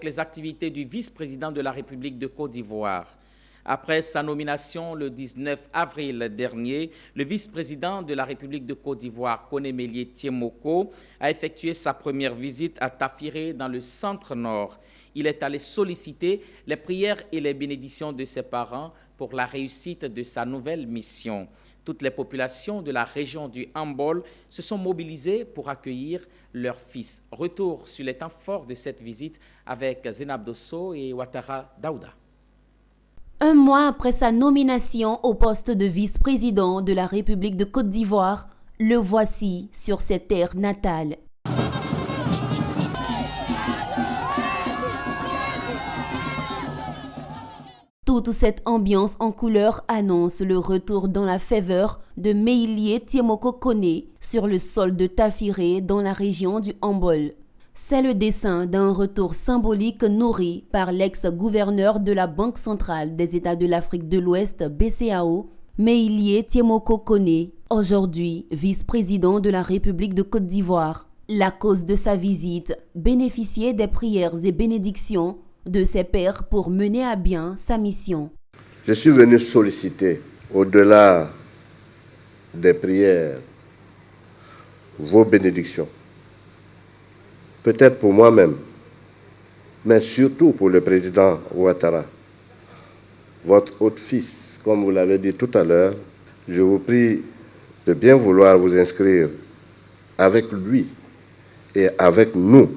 Les activités du vice-président de la République de Côte d'Ivoire. Après sa nomination le 19 avril dernier, le vice-président de la République de Côte d'Ivoire, Koné Tiemoko, a effectué sa première visite à Tafiré dans le centre-nord. Il est allé solliciter les prières et les bénédictions de ses parents pour la réussite de sa nouvelle mission. Toutes les populations de la région du Hambol se sont mobilisées pour accueillir leur fils. Retour sur les temps forts de cette visite avec Zenab Dosso et Ouattara Daouda. Un mois après sa nomination au poste de vice-président de la République de Côte d'Ivoire, le voici sur ses terres natales. Toute cette ambiance en couleur annonce le retour dans la faveur de Meïlie Tiemoko Koné sur le sol de Tafiré dans la région du Hambol. C'est le dessin d'un retour symbolique nourri par l'ex-gouverneur de la Banque centrale des États de l'Afrique de l'Ouest, BCAO, Meïlie Tiemoko Koné, aujourd'hui vice-président de la République de Côte d'Ivoire. La cause de sa visite, bénéficier des prières et bénédictions de ses pairs pour mener à bien sa mission. Je suis venu solliciter, au-delà des prières, vos bénédictions. Peut-être pour moi-même, mais surtout pour le président Ouattara, votre autre fils, comme vous l'avez dit tout à l'heure. Je vous prie de bien vouloir vous inscrire avec lui et avec nous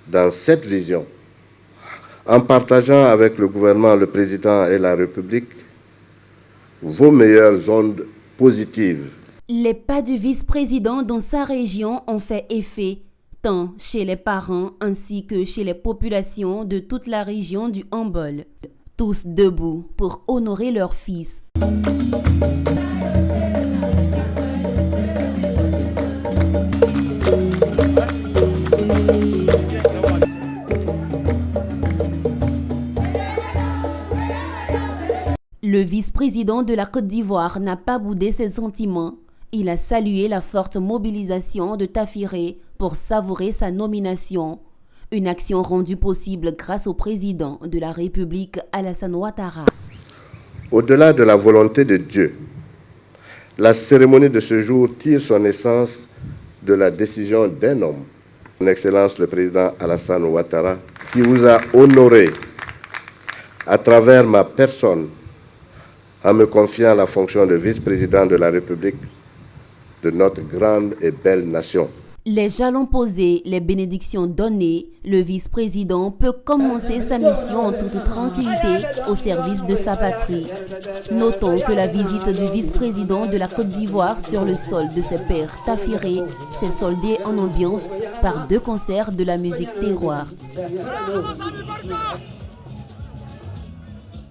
dans cette vision, en partageant avec le gouvernement, le président et la République vos meilleures ondes positives. Les pas du vice-président dans sa région ont fait effet, tant chez les parents ainsi que chez les populations de toute la région du Hambol. Tous debout pour honorer leur fils. Le vice-président de la Côte d'Ivoire n'a pas boudé ses sentiments. Il a salué la forte mobilisation de Tafiré pour savourer sa nomination. Une action rendue possible grâce au président de la République, Alassane Ouattara. Au-delà de la volonté de Dieu, la cérémonie de ce jour tire son essence de la décision d'un homme, Son Excellence le président Alassane Ouattara, qui vous a honoré à travers ma personne en me confiant la fonction de vice-président de la République de notre grande et belle nation. Les jalons posés, les bénédictions données, le vice-président peut commencer sa mission en toute tranquillité au service de sa patrie. Notons que la visite du vice-président de la Côte d'Ivoire sur le sol de ses pairs Tafiré s'est soldée en ambiance par 2 concerts de la musique terroir.